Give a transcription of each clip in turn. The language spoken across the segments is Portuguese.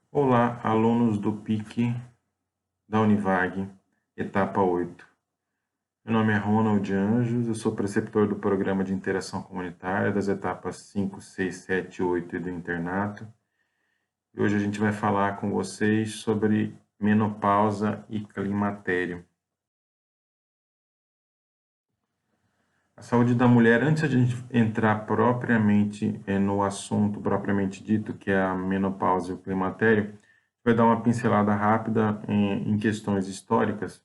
Olá, alunos do PIC da Univag, etapa 8. Meu nome é Ronald Anjos, eu sou preceptor do Programa de Interação Comunitária das etapas 5, 6, 7 e 8 e do internato. E hoje a gente vai falar com vocês sobre menopausa e climatério. A saúde da mulher, antes de a gente entrar propriamente no assunto propriamente dito, que é a menopausa e o climatério, vai dar uma pincelada rápida em questões históricas.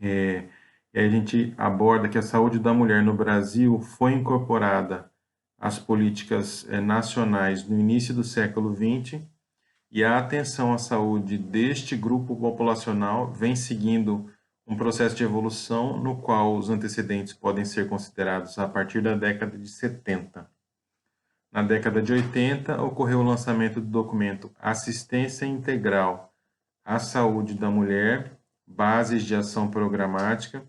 E aí a gente aborda que a saúde da mulher no Brasil foi incorporada às políticas nacionais no início do século XX e a atenção à saúde deste grupo populacional vem seguindo um processo de evolução no qual os antecedentes podem ser considerados a partir da década de 70. Na década de 80, ocorreu o lançamento do documento Assistência Integral à Saúde da Mulher, Bases de Ação Programática,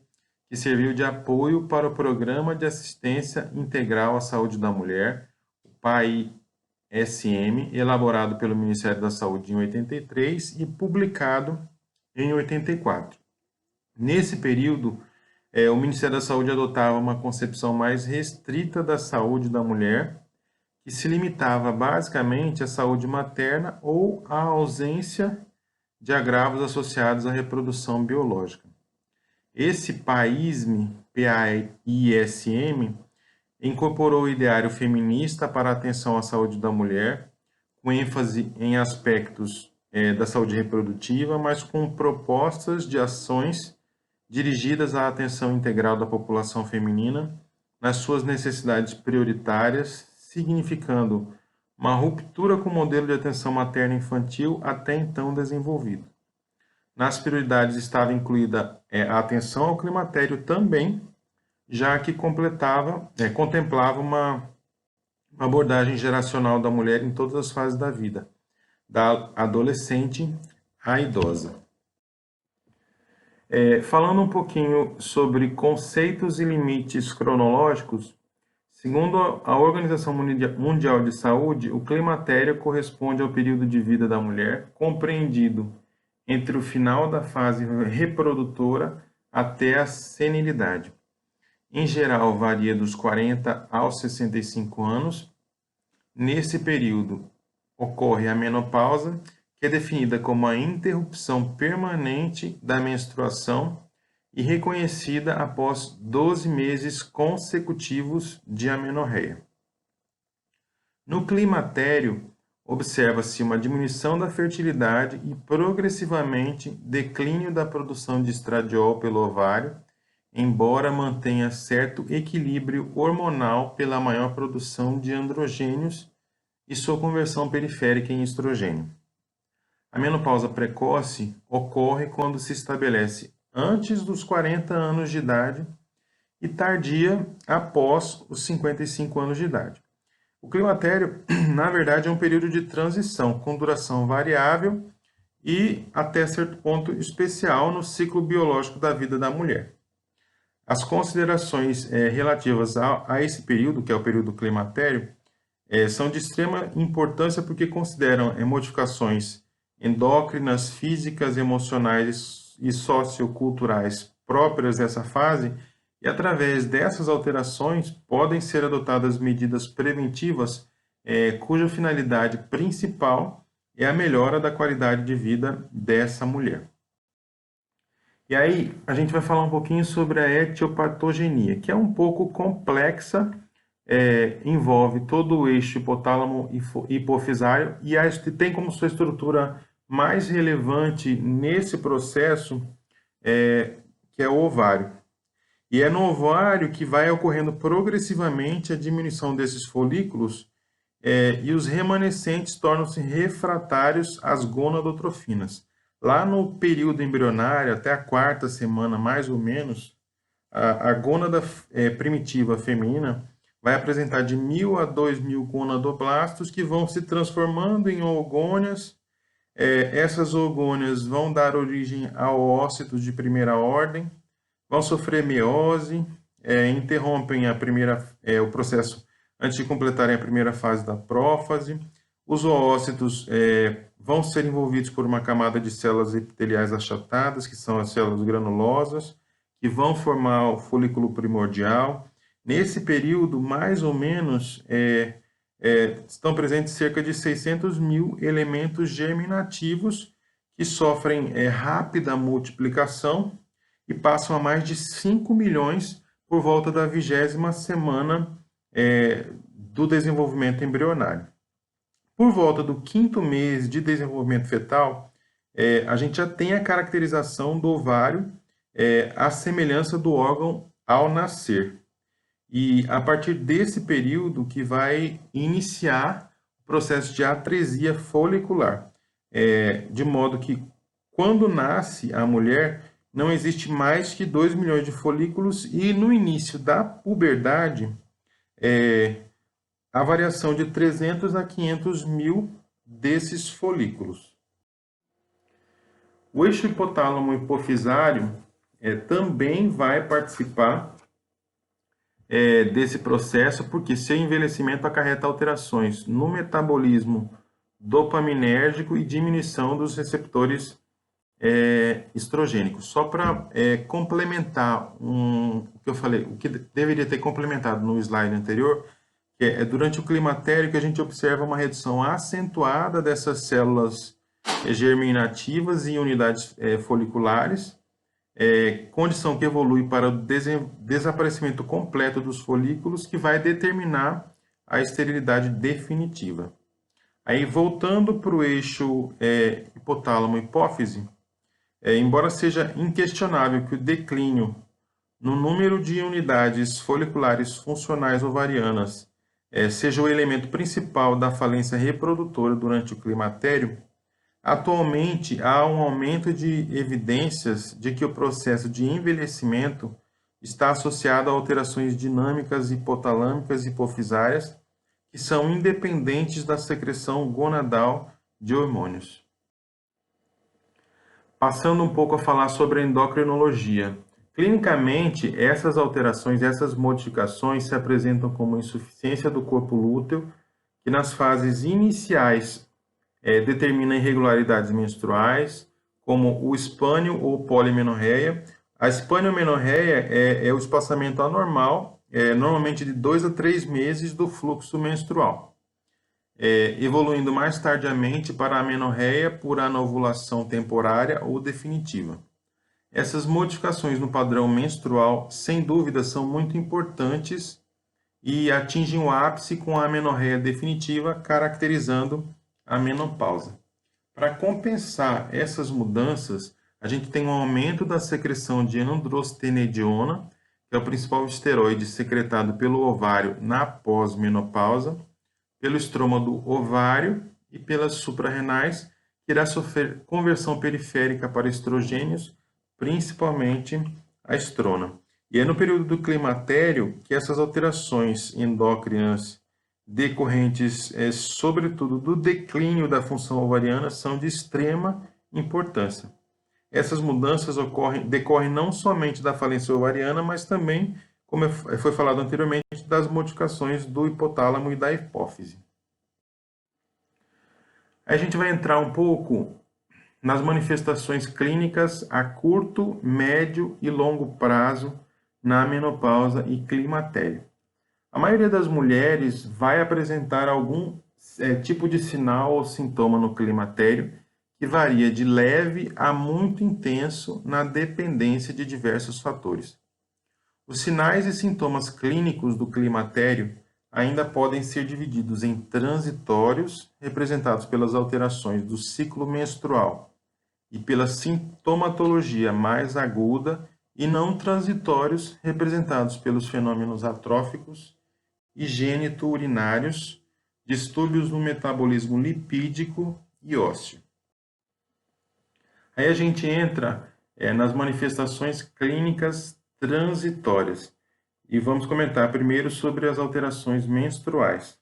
que serviu de apoio para o Programa de Assistência Integral à Saúde da Mulher, o PAI-SM, elaborado pelo Ministério da Saúde em 83 e publicado em 84. Nesse período, o Ministério da Saúde adotava uma concepção mais restrita da saúde da mulher, que se limitava basicamente à saúde materna ou à ausência de agravos associados à reprodução biológica. Esse PAISM, incorporou o ideário feminista para a atenção à saúde da mulher, com ênfase em aspectos da saúde reprodutiva, mas com propostas de ações dirigidas à atenção integral da população feminina nas suas necessidades prioritárias, significando uma ruptura com o modelo de atenção materna infantil até então desenvolvido. Nas prioridades estava incluída a atenção ao climatério também, já que contemplava uma abordagem geracional da mulher em todas as fases da vida, da adolescente à idosa. Falando um pouquinho sobre conceitos e limites cronológicos, segundo a Organização Mundial de Saúde, o climatério corresponde ao período de vida da mulher compreendido entre o final da fase reprodutora até a senilidade. Em geral, varia dos 40 aos 65 anos. Nesse período, ocorre a menopausa, que é definida como a interrupção permanente da menstruação e reconhecida após 12 meses consecutivos de amenorreia. No climatério, observa-se uma diminuição da fertilidade e progressivamente declínio da produção de estradiol pelo ovário, embora mantenha certo equilíbrio hormonal pela maior produção de androgênios e sua conversão periférica em estrogênio. A menopausa precoce ocorre quando se estabelece antes dos 40 anos de idade e tardia após os 55 anos de idade. O climatério, na verdade, é um período de transição com duração variável e até certo ponto especial no ciclo biológico da vida da mulher. As considerações relativas a esse período, que é o período climatério, são de extrema importância porque consideram modificações endócrinas, físicas, emocionais e socioculturais próprias dessa fase, e através dessas alterações podem ser adotadas medidas preventivas cuja finalidade principal é a melhora da qualidade de vida dessa mulher. E aí a gente vai falar um pouquinho sobre a etiopatogenia, que é um pouco complexa, envolve todo o eixo hipotálamo hipofisário e tem como sua estrutura mais relevante nesse processo que é o ovário. E é no ovário que vai ocorrendo progressivamente a diminuição desses folículos e os remanescentes tornam-se refratários às gonadotrofinas. Lá no período embrionário, até a quarta semana mais ou menos, a gônada primitiva feminina vai apresentar de 1.000 a 2.000 gonadoblastos que vão se transformando em oogônias. Essas oogônias vão dar origem a oócitos de primeira ordem, vão sofrer meiose, interrompem o processo antes de completarem a primeira fase da prófase. Os oócitos vão ser envolvidos por uma camada de células epiteliais achatadas, que são as células granulosas, que vão formar o folículo primordial. Nesse período, mais ou menos, estão presentes cerca de 600 mil elementos germinativos que sofrem rápida multiplicação e passam a mais de 5 milhões por volta da 20ª semana do desenvolvimento embrionário. Por volta do 5º mês de desenvolvimento fetal, a gente já tem a caracterização do ovário, à semelhança do órgão ao nascer. E a partir desse período que vai iniciar o processo de atresia folicular, de modo que quando nasce a mulher, não existe mais que 2 milhões de folículos e no início da puberdade, a variação de 300 a 500 mil desses folículos. O eixo hipotálamo hipofisário também vai participar desse processo, porque seu envelhecimento acarreta alterações no metabolismo dopaminérgico e diminuição dos receptores estrogênicos. Só para complementar o que eu falei, o que deveria ter complementado no slide anterior, durante o climatério que a gente observa uma redução acentuada dessas células germinativas em unidades foliculares, condição que evolui para o desaparecimento completo dos folículos, que vai determinar a esterilidade definitiva. Aí, voltando para o eixo hipotálamo-hipófise, embora seja inquestionável que o declínio no número de unidades foliculares funcionais ovarianas seja o elemento principal da falência reprodutora durante o climatério, atualmente há um aumento de evidências de que o processo de envelhecimento está associado a alterações dinâmicas hipotalâmicas e hipofisárias que são independentes da secreção gonadal de hormônios. Passando um pouco a falar sobre a endocrinologia. Clinicamente, essas alterações, essas modificações se apresentam como insuficiência do corpo lúteo, que nas fases iniciais determina irregularidades menstruais, como o espânio ou polimenorreia. A espaniomenorreia é o espaçamento anormal, normalmente de 2 a 3 meses do fluxo menstrual, evoluindo mais tardiamente para a menorreia por anovulação temporária ou definitiva. Essas modificações no padrão menstrual, sem dúvida, são muito importantes e atingem o ápice com a amenorreia definitiva, caracterizando a menopausa. Para compensar essas mudanças, a gente tem um aumento da secreção de androstenediona, que é o principal esteroide secretado pelo ovário na pós-menopausa, pelo estroma do ovário e pelas suprarrenais, que irá sofrer conversão periférica para estrogênios, principalmente a estrona. E é no período do climatério que essas alterações endócrinas decorrentes, sobretudo, do declínio da função ovariana, são de extrema importância. Essas mudanças decorrem não somente da falência ovariana, mas também, como foi falado anteriormente, das modificações do hipotálamo e da hipófise. Aí a gente vai entrar um pouco nas manifestações clínicas a curto, médio e longo prazo na menopausa e climatério. A maioria das mulheres vai apresentar algum tipo de sinal ou sintoma no climatério que varia de leve a muito intenso na dependência de diversos fatores. Os sinais e sintomas clínicos do climatério ainda podem ser divididos em transitórios, representados pelas alterações do ciclo menstrual, e pela sintomatologia mais aguda, e não transitórios, representados pelos fenômenos atróficos e gênito-urinários, distúrbios no metabolismo lipídico e ósseo. Aí a gente entra nas manifestações clínicas transitórias e vamos comentar primeiro sobre as alterações menstruais.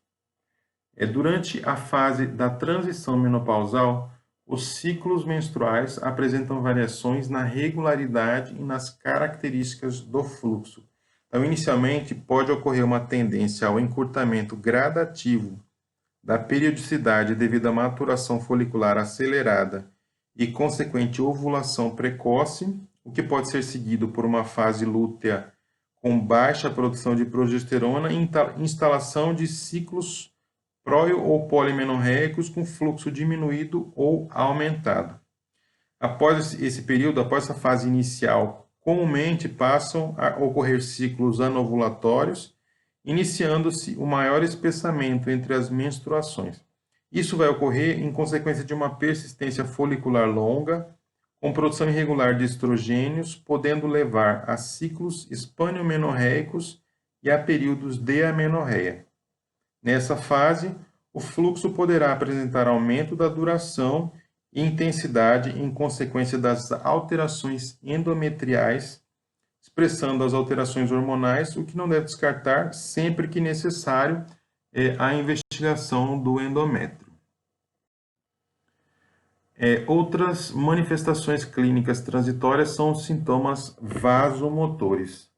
Durante a fase da transição menopausal, os ciclos menstruais apresentam variações na regularidade e nas características do fluxo. Então, inicialmente, pode ocorrer uma tendência ao encurtamento gradativo da periodicidade devido à maturação folicular acelerada e consequente ovulação precoce, o que pode ser seguido por uma fase lútea com baixa produção de progesterona e instalação de ciclos pró- ou polimenorreicos com fluxo diminuído ou aumentado. Após esse período, após essa fase inicial, comumente passam a ocorrer ciclos anovulatórios, iniciando-se o maior espessamento entre as menstruações. Isso vai ocorrer em consequência de uma persistência folicular longa, com produção irregular de estrogênios, podendo levar a ciclos espaniomenorreicos e a períodos de amenorreia. Nessa fase, o fluxo poderá apresentar aumento da duração e intensidade em consequência das alterações endometriais, expressando as alterações hormonais, o que não deve descartar, sempre que necessário, a investigação do endométrio. Outras manifestações clínicas transitórias são os sintomas vasomotores.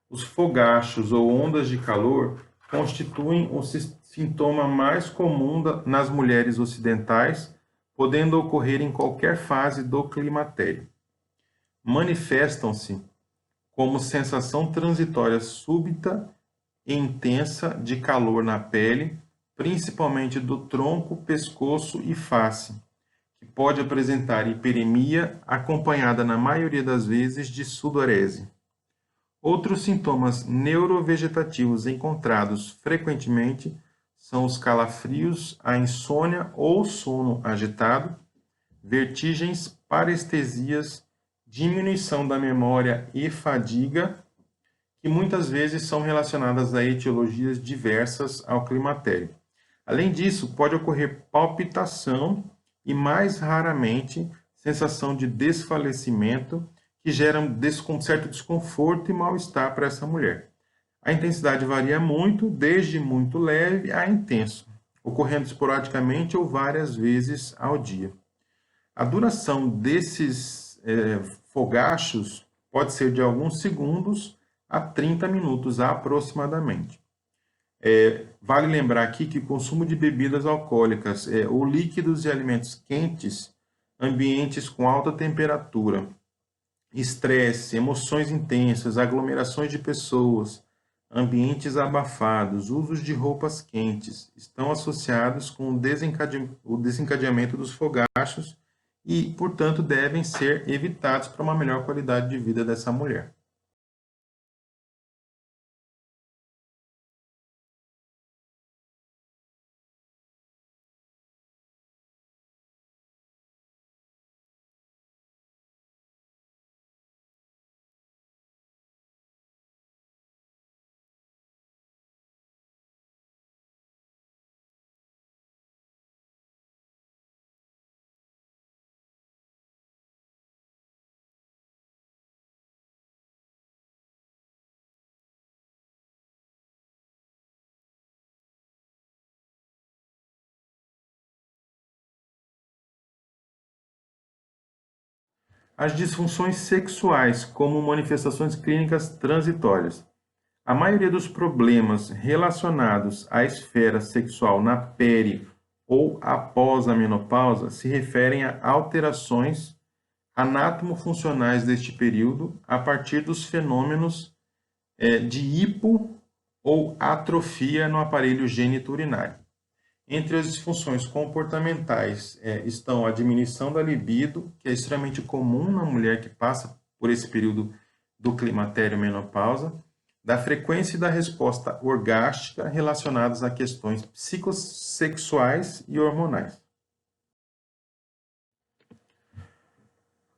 Os fogachos ou ondas de calor constituem o sintoma mais comum nas mulheres ocidentais, podendo ocorrer em qualquer fase do climatério. Manifestam-se como sensação transitória súbita e intensa de calor na pele, principalmente do tronco, pescoço e face, que pode apresentar hiperemia acompanhada na maioria das vezes de sudorese. Outros sintomas neurovegetativos encontrados frequentemente são os calafrios, a insônia ou sono agitado, vertigens, parestesias, diminuição da memória e fadiga, que muitas vezes são relacionadas a etiologias diversas ao climatério. Além disso, pode ocorrer palpitação e, mais raramente, sensação de desfalecimento, que geram certo desconforto e mal-estar para essa mulher. A intensidade varia muito, desde muito leve a intenso, ocorrendo esporadicamente ou várias vezes ao dia. A duração desses fogachos pode ser de alguns segundos a 30 minutos aproximadamente. Vale lembrar aqui que o consumo de bebidas alcoólicas ou líquidos e alimentos quentes, ambientes com alta temperatura, estresse, emoções intensas, aglomerações de pessoas, ambientes abafados, usos de roupas quentes, estão associados com o desencadeamento dos fogachos e, portanto, devem ser evitados para uma melhor qualidade de vida dessa mulher. As disfunções sexuais como manifestações clínicas transitórias. A maioria dos problemas relacionados à esfera sexual na peri ou após a menopausa se referem a alterações anatomofuncionais deste período a partir dos fenômenos de hipo ou atrofia no aparelho geniturinário. Entre as disfunções comportamentais estão a diminuição da libido, que é extremamente comum na mulher que passa por esse período do climatério menopausa, da frequência e da resposta orgástica relacionadas a questões psicossexuais e hormonais.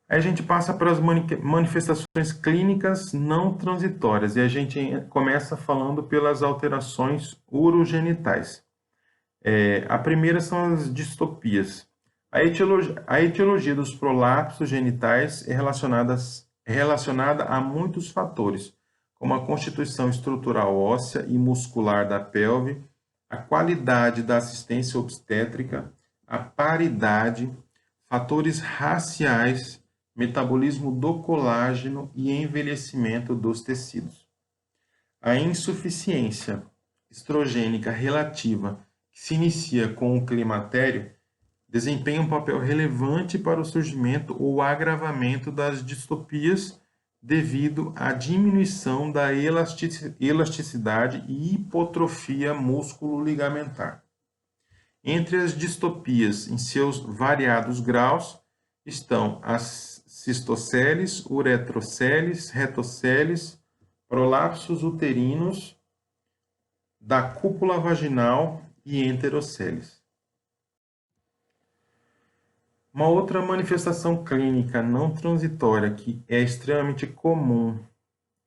Aí a gente passa para as manifestações clínicas não transitórias e a gente começa falando pelas alterações urogenitais. A primeira são as distopias. A etiologia dos prolapsos genitais é relacionada a muitos fatores, como a constituição estrutural óssea e muscular da pelve, a qualidade da assistência obstétrica, a paridade, fatores raciais, metabolismo do colágeno e envelhecimento dos tecidos. A insuficiência estrogênica relativa que se inicia com o climatério, desempenha um papel relevante para o surgimento ou agravamento das distopias devido à diminuição da elasticidade e hipotrofia músculo-ligamentar. Entre as distopias em seus variados graus estão as cistoceles, uretroceles, retoceles, prolapsos uterinos da cúpula vaginal e enteroceles. Uma outra manifestação clínica não transitória que é extremamente comum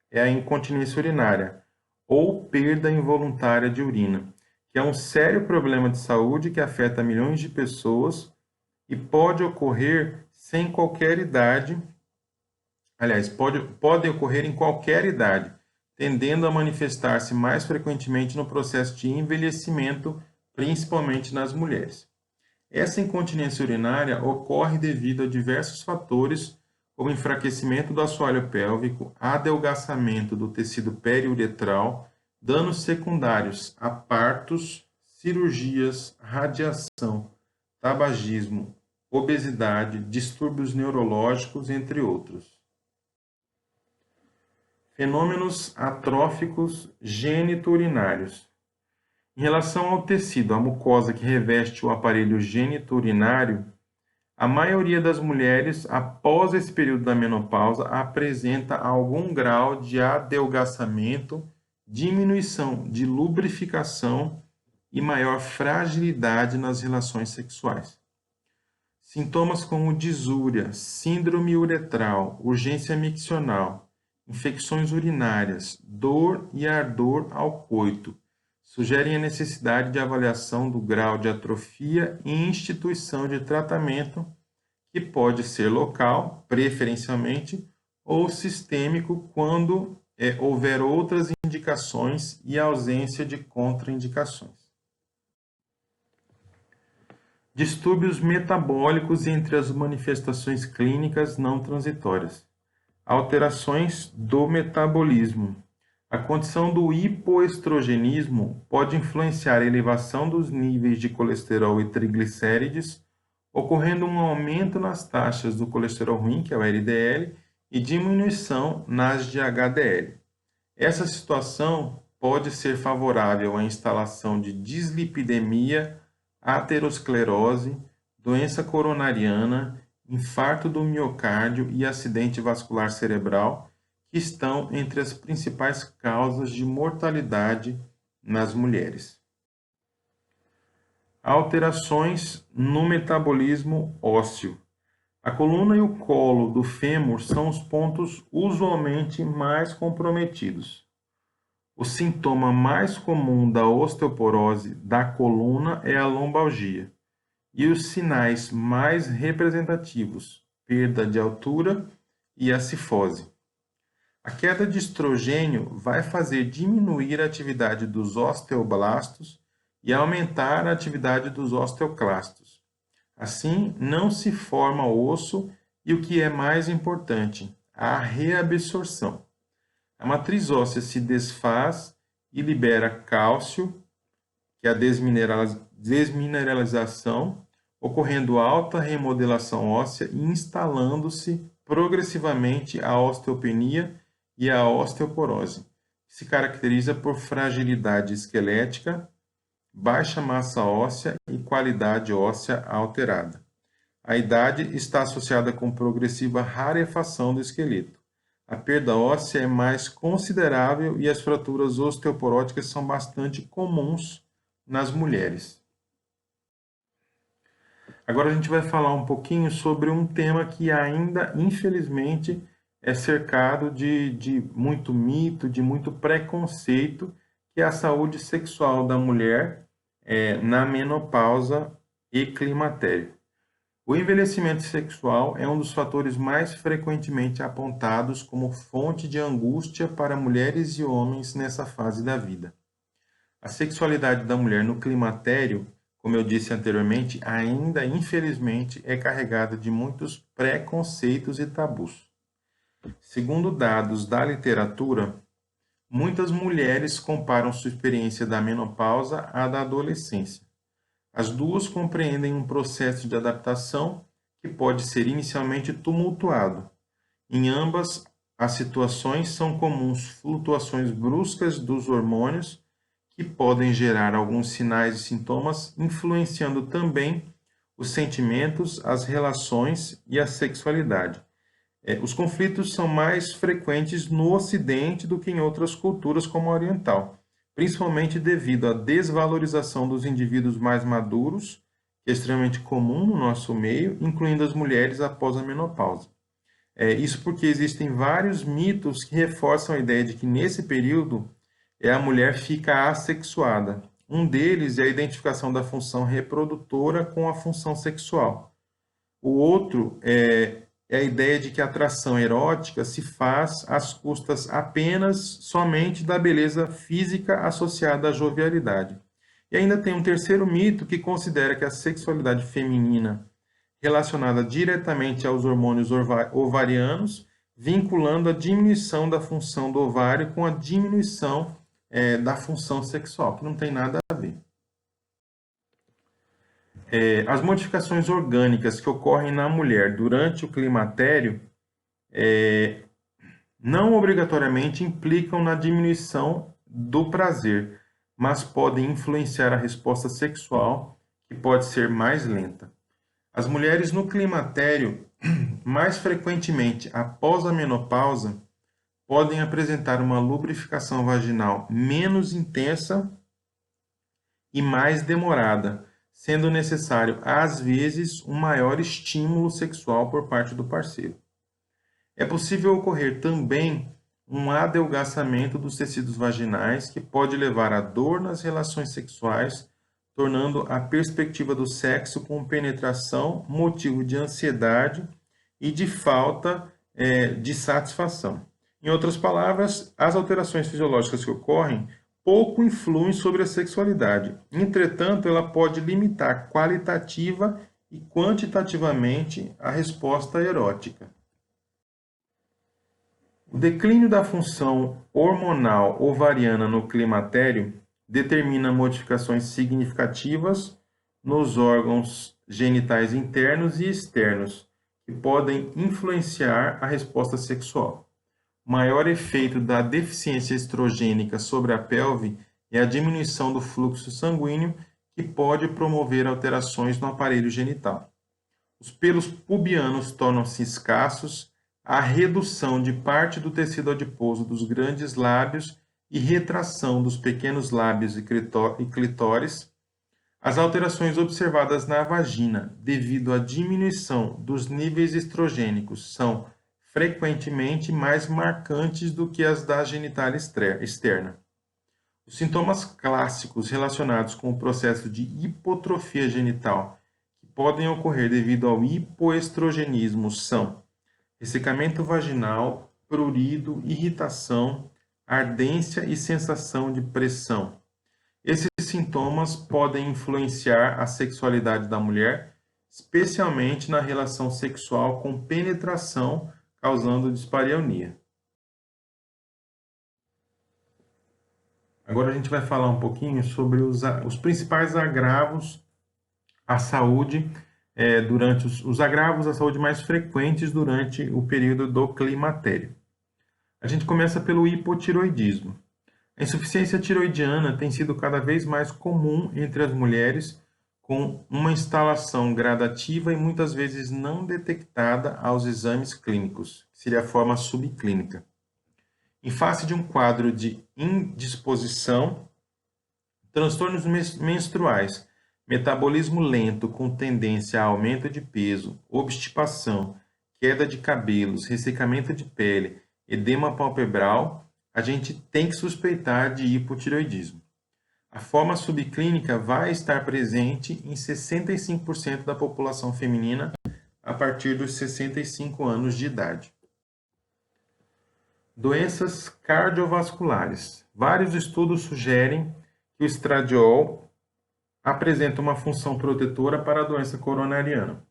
é a incontinência urinária ou perda involuntária de urina, que é um sério problema de saúde que afeta milhões de pessoas e pode ocorrer sem qualquer idade. Aliás, pode ocorrer em qualquer idade, tendendo a manifestar-se mais frequentemente no processo de envelhecimento, principalmente nas mulheres. Essa incontinência urinária ocorre devido a diversos fatores, como enfraquecimento do assoalho pélvico, adelgaçamento do tecido periuretral, danos secundários a partos, cirurgias, radiação, tabagismo, obesidade, distúrbios neurológicos, entre outros. Fenômenos atróficos geniturinários. Em relação ao tecido, a mucosa que reveste o aparelho geniturinário, a maioria das mulheres, após esse período da menopausa, apresenta algum grau de adelgaçamento, diminuição de lubrificação e maior fragilidade nas relações sexuais. Sintomas como disúria, síndrome uretral, urgência miccional, infecções urinárias, dor e ardor ao coito sugerem a necessidade de avaliação do grau de atrofia e instituição de tratamento, que pode ser local, preferencialmente, ou sistêmico, quando houver outras indicações e ausência de contraindicações. Distúrbios metabólicos entre as manifestações clínicas não transitórias. Alterações do metabolismo. A condição do hipoestrogenismo pode influenciar a elevação dos níveis de colesterol e triglicérides, ocorrendo um aumento nas taxas do colesterol ruim, que é o LDL, e diminuição nas de HDL. Essa situação pode ser favorável à instalação de dislipidemia, aterosclerose, doença coronariana, infarto do miocárdio e acidente vascular cerebral, que estão entre as principais causas de mortalidade nas mulheres. Alterações no metabolismo ósseo. A coluna e o colo do fêmur são os pontos usualmente mais comprometidos. O sintoma mais comum da osteoporose da coluna é a lombalgia, e os sinais mais representativos, perda de altura e a cifose. A queda de estrogênio vai fazer diminuir a atividade dos osteoblastos e aumentar a atividade dos osteoclastos. Assim, não se forma osso e, o que é mais importante, a reabsorção. A matriz óssea se desfaz e libera cálcio, que é a desmineralização, ocorrendo alta remodelação óssea e instalando-se progressivamente a osteopenia e a osteoporose, que se caracteriza por fragilidade esquelética, baixa massa óssea e qualidade óssea alterada. A idade está associada com progressiva rarefação do esqueleto. A perda óssea é mais considerável e as fraturas osteoporóticas são bastante comuns nas mulheres. Agora a gente vai falar um pouquinho sobre um tema que ainda, infelizmente, é cercado de muito mito, de muito preconceito, que é a saúde sexual da mulher na menopausa e climatério. O envelhecimento sexual é um dos fatores mais frequentemente apontados como fonte de angústia para mulheres e homens nessa fase da vida. A sexualidade da mulher no climatério, como eu disse anteriormente, ainda infelizmente é carregada de muitos preconceitos e tabus. Segundo dados da literatura, muitas mulheres comparam sua experiência da menopausa à da adolescência. As duas compreendem um processo de adaptação que pode ser inicialmente tumultuado. Em ambas as situações são comuns flutuações bruscas dos hormônios que podem gerar alguns sinais e sintomas, influenciando também os sentimentos, as relações e a sexualidade. Os conflitos são mais frequentes no Ocidente do que em outras culturas, como a oriental, principalmente devido à desvalorização dos indivíduos mais maduros, que é extremamente comum no nosso meio, incluindo as mulheres após a menopausa. Isso porque existem vários mitos que reforçam a ideia de que nesse período a mulher fica assexuada. Um deles é a identificação da função reprodutora com a função sexual. O outro é a ideia de que a atração erótica se faz às custas apenas somente da beleza física associada à jovialidade. E ainda tem um terceiro mito que considera que a sexualidade feminina relacionada diretamente aos hormônios ovarianos, vinculando a diminuição da função do ovário com a diminuição da função sexual, que não tem nada a ver. As modificações orgânicas que ocorrem na mulher durante o climatério não obrigatoriamente implicam na diminuição do prazer, mas podem influenciar a resposta sexual, que pode ser mais lenta. As mulheres no climatério, mais frequentemente após a menopausa, podem apresentar uma lubrificação vaginal menos intensa e mais demorada, sendo necessário, às vezes, um maior estímulo sexual por parte do parceiro. É possível ocorrer também um adelgaçamento dos tecidos vaginais, que pode levar a dor nas relações sexuais, tornando a perspectiva do sexo com penetração motivo de ansiedade e de falta de satisfação. Em outras palavras, as alterações fisiológicas que ocorrem pouco influem sobre a sexualidade. Entretanto, ela pode limitar qualitativa e quantitativamente a resposta erótica. O declínio da função hormonal ovariana no climatério determina modificações significativas nos órgãos genitais internos e externos, que podem influenciar a resposta sexual. O maior efeito da deficiência estrogênica sobre a pelve é a diminuição do fluxo sanguíneo, que pode promover alterações no aparelho genital. Os pelos pubianos tornam-se escassos, a redução de parte do tecido adiposo dos grandes lábios e retração dos pequenos lábios e clitóris, as alterações observadas na vagina devido à diminuição dos níveis estrogênicos são frequentemente mais marcantes do que as da genitália externa. Os sintomas clássicos relacionados com o processo de hipotrofia genital, que podem ocorrer devido ao hipoestrogenismo, são ressecamento vaginal, prurido, irritação, ardência e sensação de pressão. Esses sintomas podem influenciar a sexualidade da mulher, especialmente na relação sexual com penetração, causando dispareunia. Agora a gente vai falar um pouquinho sobre os principais agravos à saúde durante os agravos à saúde mais frequentes durante o período do climatério. A gente começa pelo hipotiroidismo. A insuficiência tiroidiana tem sido cada vez mais comum entre as mulheres, com uma instalação gradativa e muitas vezes não detectada aos exames clínicos, que seria a forma subclínica. Em face de um quadro de indisposição, transtornos menstruais, metabolismo lento com tendência a aumento de peso, obstipação, queda de cabelos, ressecamento de pele, edema palpebral, a gente tem que suspeitar de hipotireoidismo. A forma subclínica vai estar presente em 65% da população feminina a partir dos 65 anos de idade. Doenças cardiovasculares. Vários estudos sugerem que o estradiol apresenta uma função protetora para a doença coronariana.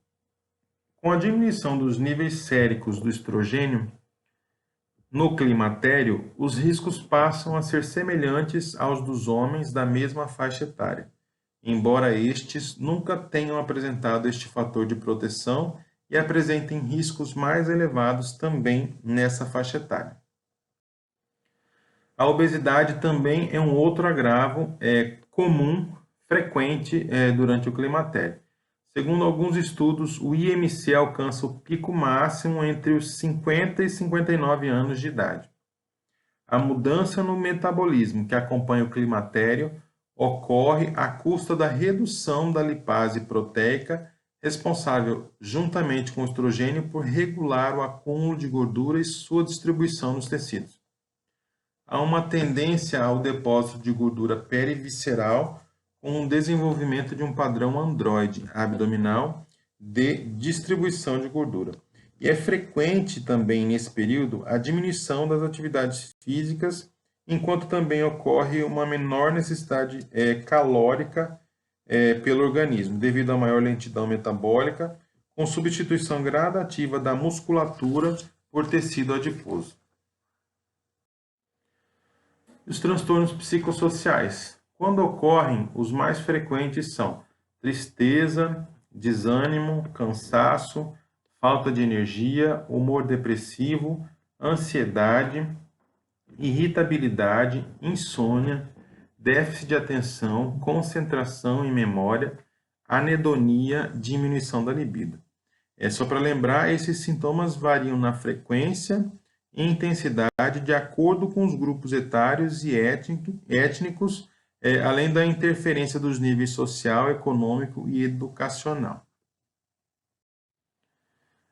Com a diminuição dos níveis séricos do estrogênio no climatério, os riscos passam a ser semelhantes aos dos homens da mesma faixa etária. embora estes nunca tenham apresentado este fator de proteção e apresentem riscos mais elevados também nessa faixa etária. A obesidade também é um outro agravo comum, frequente durante o climatério. Segundo alguns estudos, o IMC alcança o pico máximo entre os 50 e 59 anos de idade. A mudança no metabolismo que acompanha o climatério ocorre à custa da redução da lipase proteica, responsável, juntamente com o estrogênio, por regular o acúmulo de gordura e sua distribuição nos tecidos. Há uma tendência ao depósito de gordura perivisceral com o desenvolvimento de um padrão androide abdominal de distribuição de gordura. E é frequente também nesse período a diminuição das atividades físicas, enquanto também ocorre uma menor necessidade calórica pelo organismo, devido à maior lentidão metabólica, com substituição gradativa da musculatura por tecido adiposo. Os transtornos psicossociais. Quando ocorrem, os mais frequentes são tristeza, desânimo, cansaço, falta de energia, humor depressivo, ansiedade, irritabilidade, insônia, déficit de atenção, concentração e memória, anedonia, diminuição da libido. Só para lembrar, esses sintomas variam na frequência e intensidade de acordo com os grupos etários e étnicos, além da interferência dos níveis social, econômico e educacional.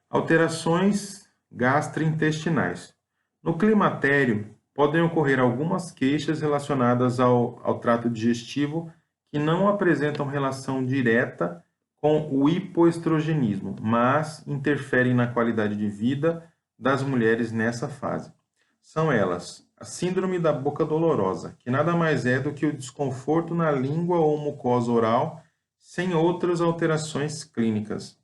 Alterações gastrointestinais. No climatério, podem ocorrer algumas queixas relacionadas ao trato digestivo que não apresentam relação direta com o hipoestrogenismo, mas interferem na qualidade de vida das mulheres nessa fase. São elas: a síndrome da boca dolorosa, que nada mais é do que o desconforto na língua ou mucosa oral, sem outras alterações clínicas.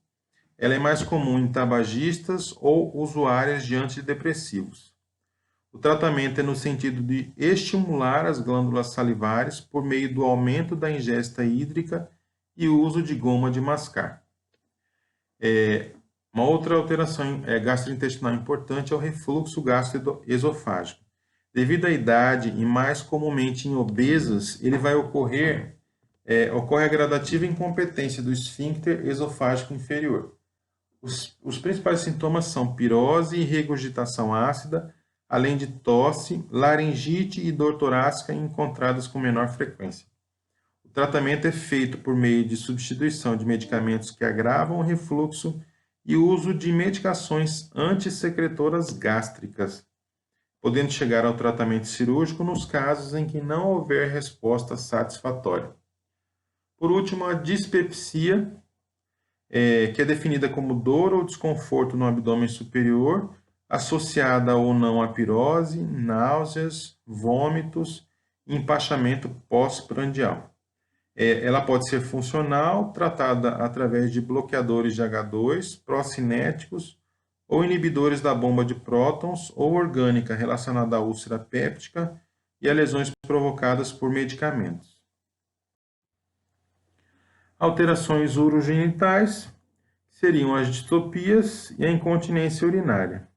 Ela é mais comum em tabagistas ou usuárias de antidepressivos. O tratamento é no sentido de estimular as glândulas salivares por meio do aumento da ingesta hídrica e uso de goma de mascar. Uma outra alteração gastrointestinal importante é o refluxo gastroesofágico. Devido à idade e mais comumente em obesas, ele vai ocorre a gradativa incompetência do esfíncter esofágico inferior. Os principais sintomas são pirose e regurgitação ácida, além de tosse, laringite e dor torácica encontradas com menor frequência. O tratamento é feito por meio de substituição de medicamentos que agravam o refluxo e uso de medicações antissecretoras gástricas, podendo chegar ao tratamento cirúrgico nos casos em que não houver resposta satisfatória. Por último, a dispepsia, que é definida como dor ou desconforto no abdômen superior, associada ou não a pirose, náuseas, vômitos e empachamento pós-prandial. Ela pode ser funcional, tratada através de bloqueadores de H2, procinéticos ou inibidores da bomba de prótons, ou orgânica relacionada à úlcera péptica e a lesões provocadas por medicamentos. Alterações urogenitais seriam as distopias e a incontinência urinária.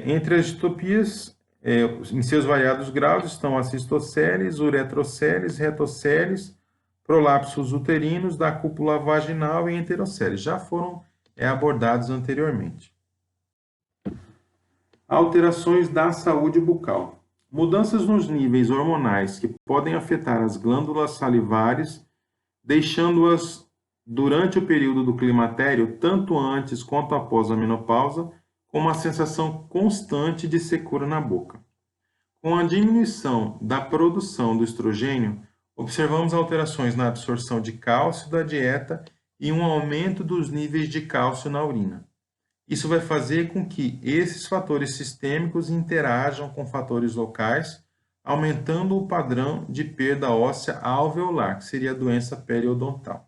Entre as distopias, em seus variados graus, estão as cistoceles, uretroceles, retoceles, prolapsos uterinos da cúpula vaginal e enteroceles. Já foram abordados anteriormente. Alterações da saúde bucal. Mudanças nos níveis hormonais que podem afetar as glândulas salivares, deixando-as durante o período do climatério, tanto antes quanto após a menopausa, com uma sensação constante de secura na boca. Com a diminuição da produção do estrogênio, observamos alterações na absorção de cálcio da dieta e um aumento dos níveis de cálcio na urina. Isso vai fazer com que esses fatores sistêmicos interajam com fatores locais, aumentando o padrão de perda óssea alveolar, que seria a doença periodontal.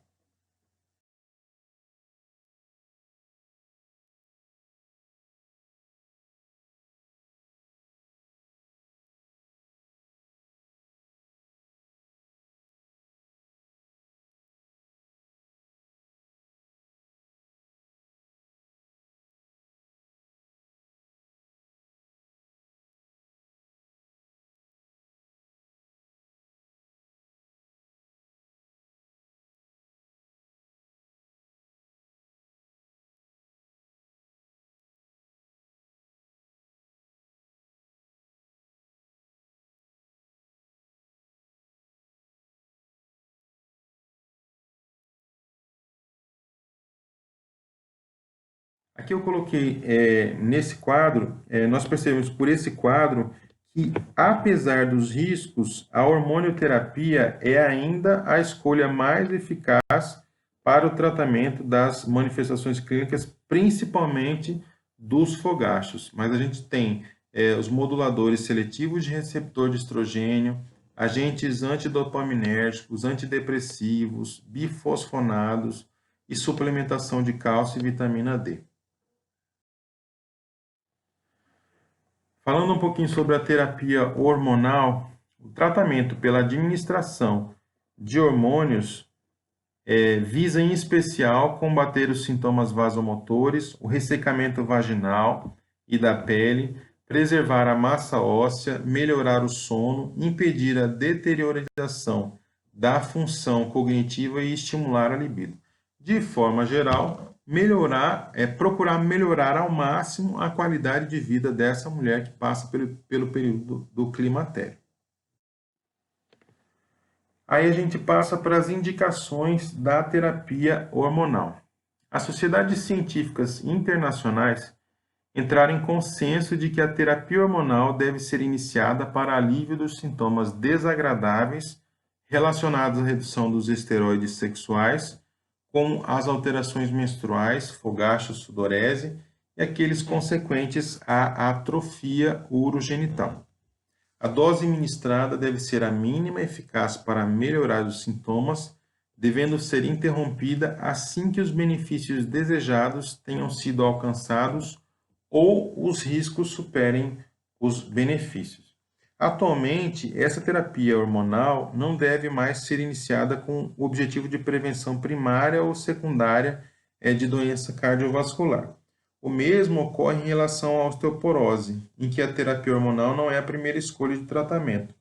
Aqui eu coloquei nesse quadro, nós percebemos por esse quadro que, apesar dos riscos, a hormonioterapia é ainda a escolha mais eficaz para o tratamento das manifestações clínicas, principalmente dos fogachos. Mas a gente tem os moduladores seletivos de receptor de estrogênio, agentes antidopaminérgicos, antidepressivos, bifosfonados e suplementação de cálcio e vitamina D. Falando um pouquinho sobre a terapia hormonal, o tratamento pela administração de hormônios visa em especial combater os sintomas vasomotores, o ressecamento vaginal e da pele, preservar a massa óssea, melhorar o sono, impedir a deterioração da função cognitiva e estimular a libido. De forma geral, procurar melhorar ao máximo a qualidade de vida dessa mulher que passa pelo período do climatério. Aí a gente passa para as indicações da terapia hormonal. As sociedades científicas internacionais entraram em consenso de que a terapia hormonal deve ser iniciada para alívio dos sintomas desagradáveis relacionados à redução dos esteroides sexuais, como as alterações menstruais, fogacho, sudorese e aqueles consequentes à atrofia urogenital. A dose ministrada deve ser a mínima eficaz para melhorar os sintomas, devendo ser interrompida assim que os benefícios desejados tenham sido alcançados ou os riscos superem os benefícios. Atualmente, essa terapia hormonal não deve mais ser iniciada com o objetivo de prevenção primária ou secundária de doença cardiovascular. O mesmo ocorre em relação à osteoporose, em que a terapia hormonal não é a primeira escolha de tratamento,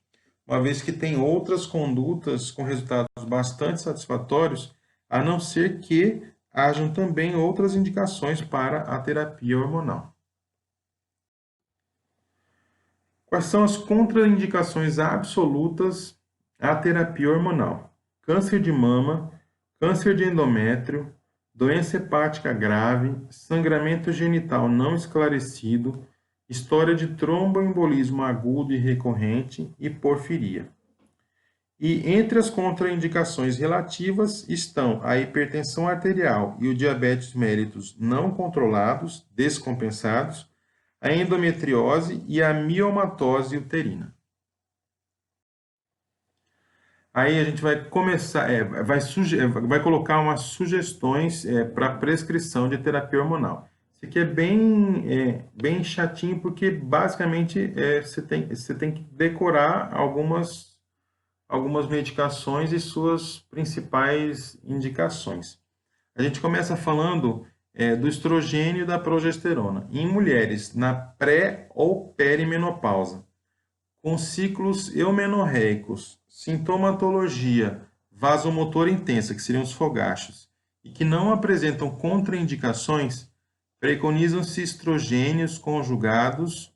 uma vez que tem outras condutas com resultados bastante satisfatórios, a não ser que hajam também outras indicações para a terapia hormonal. Quais são as contraindicações absolutas à terapia hormonal? Câncer de mama, câncer de endométrio, doença hepática grave, sangramento genital não esclarecido, história de tromboembolismo agudo e recorrente e porfiria. E entre as contraindicações relativas estão a hipertensão arterial e o diabetes mellitus não controlados, descompensados, a endometriose e a miomatose uterina. Aí a gente vai começar, vai colocar umas sugestões para prescrição de terapia hormonal. Isso aqui é bem chatinho, porque basicamente você tem que decorar algumas medicações e suas principais indicações. A gente começa falando do estrogênio e da progesterona em mulheres na pré ou perimenopausa, com ciclos eumenorreicos, sintomatologia vasomotora intensa, que seriam os fogachos, e que não apresentam contraindicações, preconizam-se estrogênios conjugados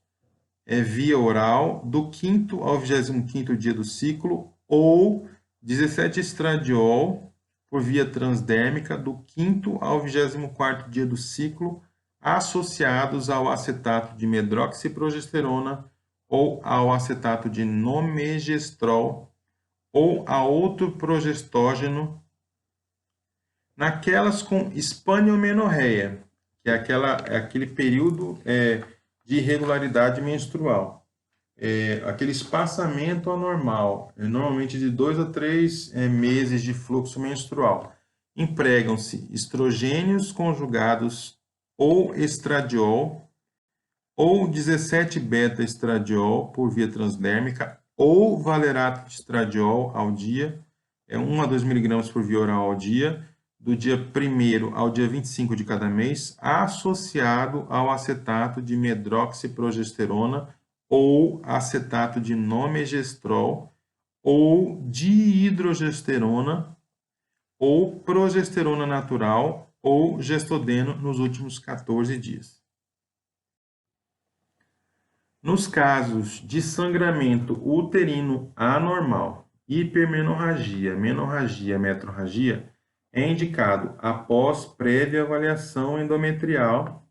via oral do 5º ao 25º dia do ciclo ou 17-estradiol por via transdérmica do 5º ao 24º dia do ciclo, associados ao acetato de medroxiprogesterona ou ao acetato de nomegestrol ou a outro progestógeno, naquelas com hispanomenorreia, que é aquele período de irregularidade menstrual. Aquele espaçamento anormal, normalmente de 2 a 3 meses de fluxo menstrual. Empregam-se estrogênios conjugados ou estradiol, ou 17-beta-estradiol por via transdérmica, ou valerato de estradiol ao dia, 1 a 2 miligramas por via oral ao dia, do dia 1º ao dia 25 de cada mês, associado ao acetato de medroxiprogesterona, ou acetato de nomegestrol, ou dihidrogesterona, ou progesterona natural, ou gestodeno nos últimos 14 dias. Nos casos de sangramento uterino anormal, hipermenorragia, menorragia, metrorragia, é indicado após prévia avaliação endometrial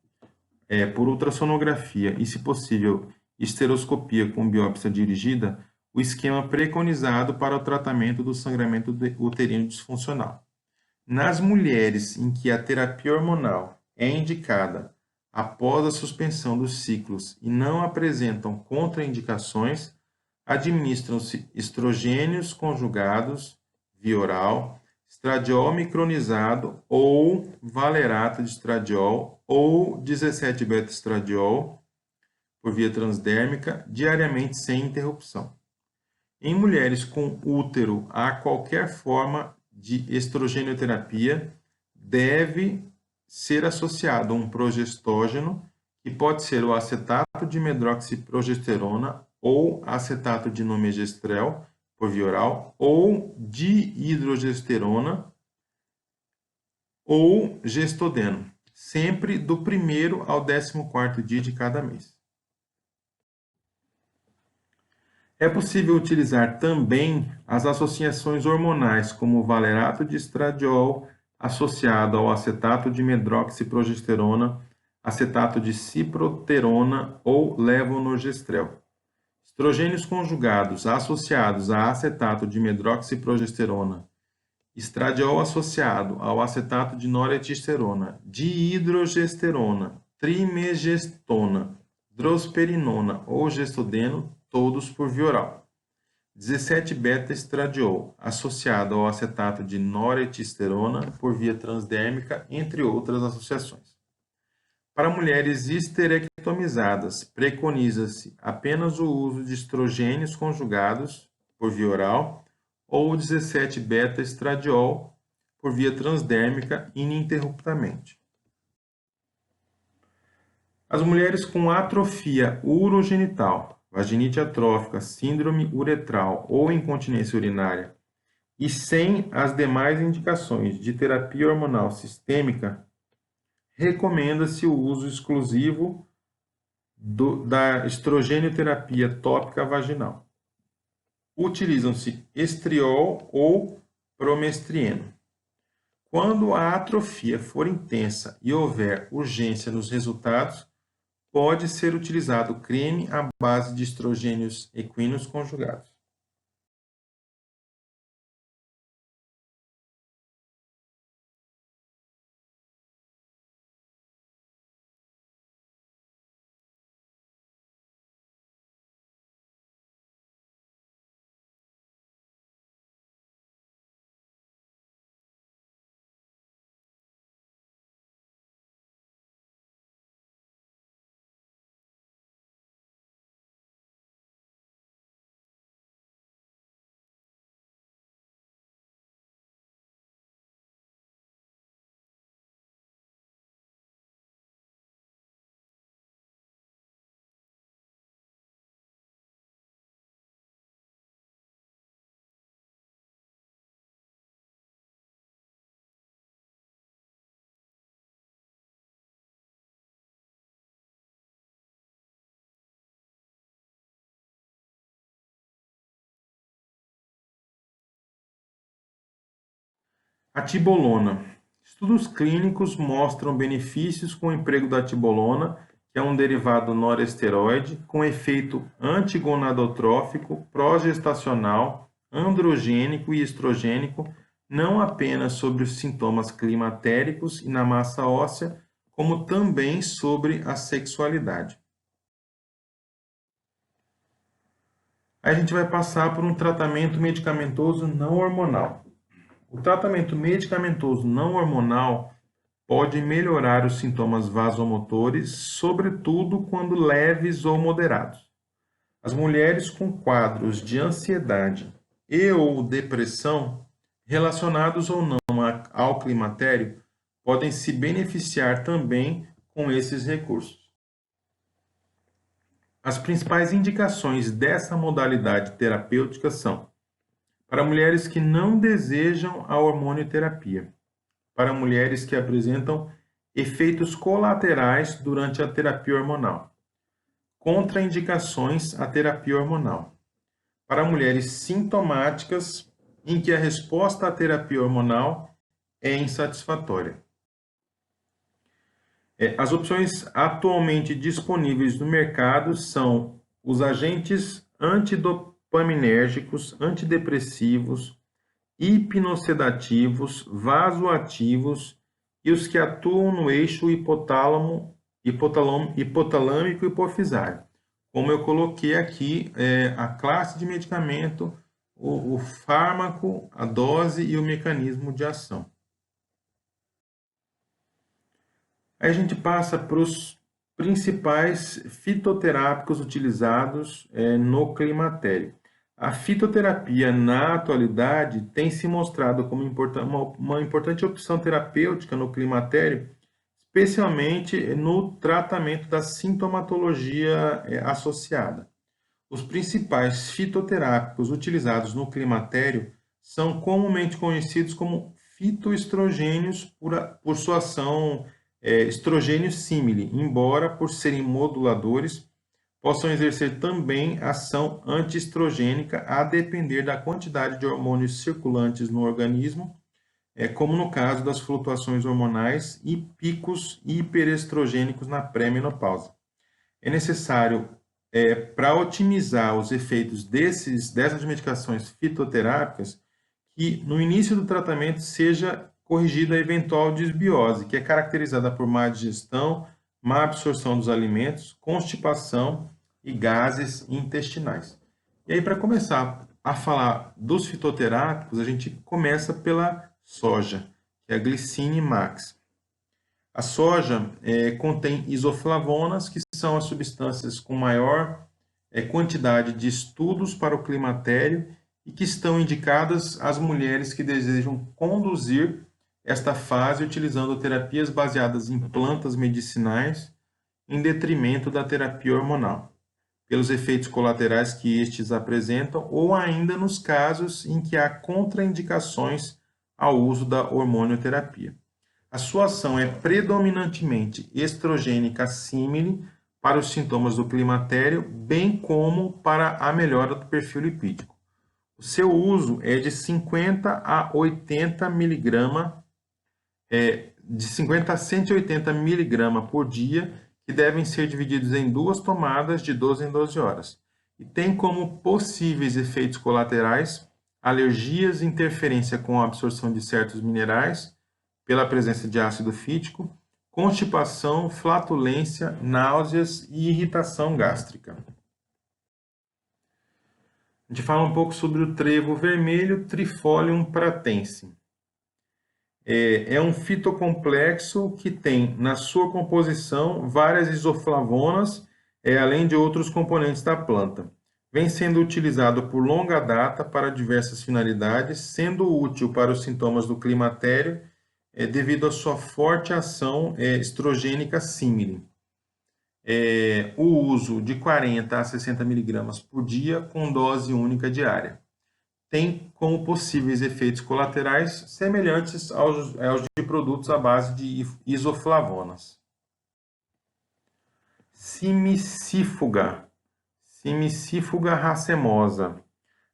por ultrassonografia e, se possível, esteroscopia com biópsia dirigida, o esquema preconizado para o tratamento do sangramento uterino disfuncional. Nas mulheres em que a terapia hormonal é indicada após a suspensão dos ciclos e não apresentam contraindicações, administram-se estrogênios conjugados via oral, estradiol micronizado ou valerato de estradiol ou 17-beta-estradiol por via transdérmica diariamente sem interrupção. Em mulheres com útero, há qualquer forma de estrogenoterapia deve ser associado a um progestógeno, que pode ser o acetato de medroxiprogesterona ou acetato de nomegestrel, por via oral, ou dihidrogesterona ou gestodeno, sempre do 1º ao 14º dia de cada mês. É possível utilizar também as associações hormonais, como o valerato de estradiol associado ao acetato de medroxiprogesterona, acetato de ciproterona ou levonorgestrel. Estrogênios conjugados associados a acetato de medroxiprogesterona, estradiol associado ao acetato de noretestosterona, dihidrogesterona, trimegestona, drosperinona ou gestodeno, todos por via oral. 17-beta-estradiol, associado ao acetato de noretestosterona por via transdérmica, entre outras associações. Para mulheres esterectomizadas, preconiza-se apenas o uso de estrogênios conjugados por via oral ou 17-beta-estradiol por via transdérmica ininterruptamente. As mulheres com atrofia urogenital, vaginite atrófica, síndrome uretral ou incontinência urinária e sem as demais indicações de terapia hormonal sistêmica, recomenda-se o uso exclusivo da estrogenoterapia tópica vaginal. Utilizam-se estriol ou promestrieno. Quando a atrofia for intensa e houver urgência nos resultados, pode ser utilizado creme à base de estrogênios equinos conjugados. A tibolona. Estudos clínicos mostram benefícios com o emprego da tibolona, que é um derivado noresteroide, com efeito antigonadotrófico, progestacional, androgênico e estrogênico, não apenas sobre os sintomas climatéricos e na massa óssea, como também sobre a sexualidade. Aí a gente vai passar por um tratamento medicamentoso não hormonal. O tratamento medicamentoso não hormonal pode melhorar os sintomas vasomotores, sobretudo quando leves ou moderados. As mulheres com quadros de ansiedade e ou depressão, relacionados ou não ao climatério, podem se beneficiar também com esses recursos. As principais indicações dessa modalidade terapêutica são: para mulheres que não desejam a hormonioterapia, para mulheres que apresentam efeitos colaterais durante a terapia hormonal, contraindicações à terapia hormonal, para mulheres sintomáticas em que a resposta à terapia hormonal é insatisfatória. As opções atualmente disponíveis no mercado são os agentes antidopaminérgicos, antidepressivos, hipnossedativos, vasoativos e os que atuam no eixo hipotalâmico e hipofisário. Como eu coloquei aqui, a classe de medicamento, o fármaco, a dose e o mecanismo de ação. Aí a gente passa para os principais fitoterápicos utilizados no climatério. A fitoterapia, na atualidade, tem se mostrado como uma importante opção terapêutica no climatério, especialmente no tratamento da sintomatologia associada. Os principais fitoterápicos utilizados no climatério são comumente conhecidos como fitoestrogênios por sua ação estrogênio símile, embora por serem moduladores, possam exercer também ação antiestrogênica a depender da quantidade de hormônios circulantes no organismo, como no caso das flutuações hormonais e picos hiperestrogênicos na pré-menopausa. É necessário, para otimizar os efeitos dessas medicações fitoterápicas, que no início do tratamento seja corrigida a eventual desbiose, que é caracterizada por má digestão, má absorção dos alimentos, constipação e gases intestinais. E aí, para começar a falar dos fitoterápicos, a gente começa pela soja, que é a Glycine max. A soja contém isoflavonas, que são as substâncias com maior quantidade de estudos para o climatério e que estão indicadas às mulheres que desejam conduzir esta fase utilizando terapias baseadas em plantas medicinais em detrimento da terapia hormonal, pelos efeitos colaterais que estes apresentam ou ainda nos casos em que há contraindicações ao uso da hormonioterapia. A sua ação é predominantemente estrogênica símile para os sintomas do climatério, bem como para a melhora do perfil lipídico. O seu uso é de 50 a 80 miligramas, de 50 a 180 miligramas por dia, que devem ser divididos em 2 tomadas de 12 em 12 horas. E tem como possíveis efeitos colaterais alergias, interferência com a absorção de certos minerais, pela presença de ácido fítico, constipação, flatulência, náuseas e irritação gástrica. A gente fala um pouco sobre o trevo vermelho, Trifolium pratense. É um fitocomplexo que tem na sua composição várias isoflavonas, além de outros componentes da planta. Vem sendo utilizado por longa data para diversas finalidades, sendo útil para os sintomas do climatério devido à sua forte ação estrogênica símile. O uso de 40 a 60 miligramas por dia com dose única diária. Tem como possíveis efeitos colaterais semelhantes aos de produtos à base de isoflavonas. Simicífuga racemosa.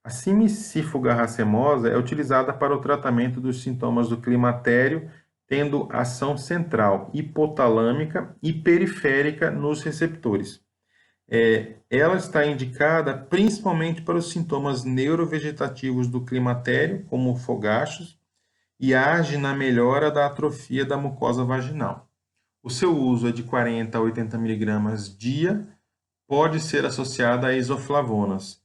A simicífuga racemosa é utilizada para o tratamento dos sintomas do climatério, tendo ação central hipotalâmica e periférica nos receptores. Ela está indicada principalmente para os sintomas neurovegetativos do climatério, como fogachos, e age na melhora da atrofia da mucosa vaginal. O seu uso é de 40 a 80 miligramas dia, pode ser associada a isoflavonas.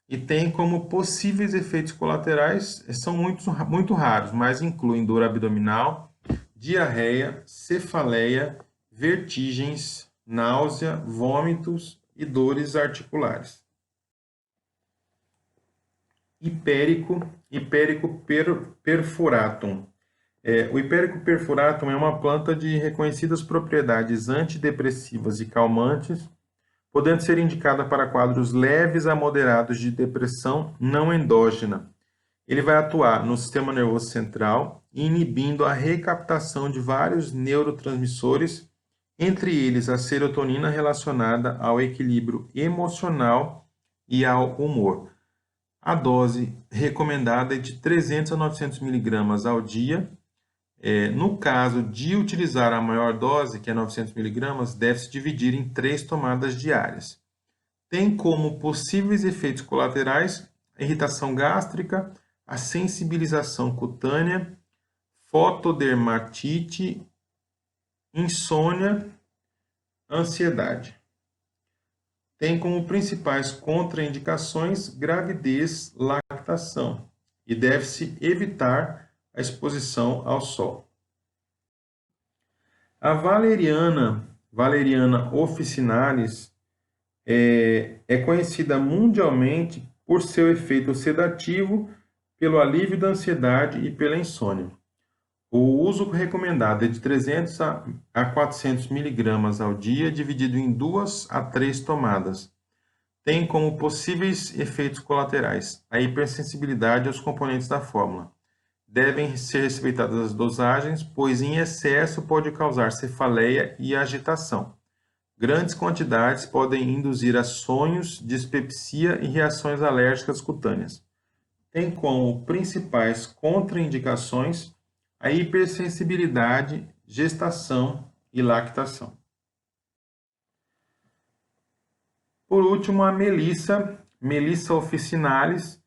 E tem como possíveis efeitos colaterais, são muito raros, mas incluem dor abdominal, diarreia, cefaleia, vertigens, náusea, vômitos e dores articulares. Hipérico perfuratum. O Hipérico perfuratum é uma planta de reconhecidas propriedades antidepressivas e calmantes, podendo ser indicada para quadros leves a moderados de depressão não endógena. Ele vai atuar no sistema nervoso central, inibindo a recaptação de vários neurotransmissores, entre eles a serotonina relacionada ao equilíbrio emocional e ao humor. A dose recomendada é de 300 a 900 miligramas ao dia, No caso de utilizar a maior dose, que é 900 miligramas, deve-se dividir em 3 tomadas diárias. Tem como possíveis efeitos colaterais a irritação gástrica, a sensibilização cutânea, fotodermatite, insônia, ansiedade. Tem como principais contraindicações gravidez, lactação e deve-se evitar a exposição ao sol. A Valeriana officinalis, é conhecida mundialmente por seu efeito sedativo, pelo alívio da ansiedade e pela insônia. O uso recomendado é de 300 a 400 miligramas ao dia, dividido em 2 a 3 tomadas. Tem como possíveis efeitos colaterais a hipersensibilidade aos componentes da fórmula. Devem ser respeitadas as dosagens, pois em excesso pode causar cefaleia e agitação. Grandes quantidades podem induzir a sonhos, dispepsia e reações alérgicas cutâneas. Tem como principais contraindicações a hipersensibilidade, gestação e lactação. Por último, a Melissa officinalis,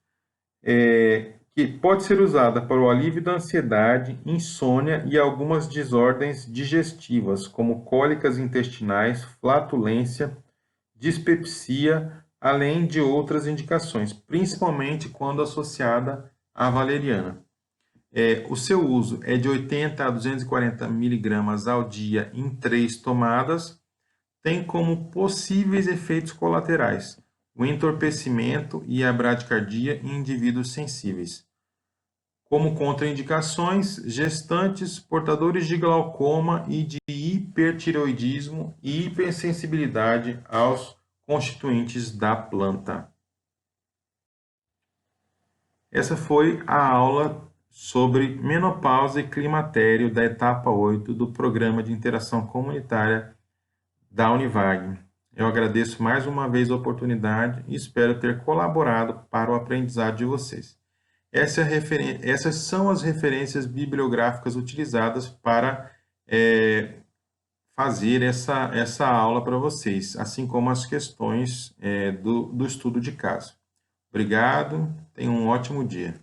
que pode ser usada para o alívio da ansiedade, insônia e algumas desordens digestivas, como cólicas intestinais, flatulência, dispepsia, além de outras indicações, principalmente quando associada à valeriana. O seu uso é de 80 a 240 miligramas ao dia em 3 tomadas. Tem como possíveis efeitos colaterais o entorpecimento e a bradicardia em indivíduos sensíveis. Como contraindicações, gestantes, portadores de glaucoma e de hipertireoidismo e hipersensibilidade aos constituintes da planta. Essa foi a aula sobre menopausa e climatério da etapa 8 do Programa de Interação Comunitária da Univag. Eu agradeço mais uma vez a oportunidade e espero ter colaborado para o aprendizado de vocês. Essas são as referências bibliográficas utilizadas para fazer essa aula para vocês, assim como as questões do estudo de caso. Obrigado, tenham um ótimo dia.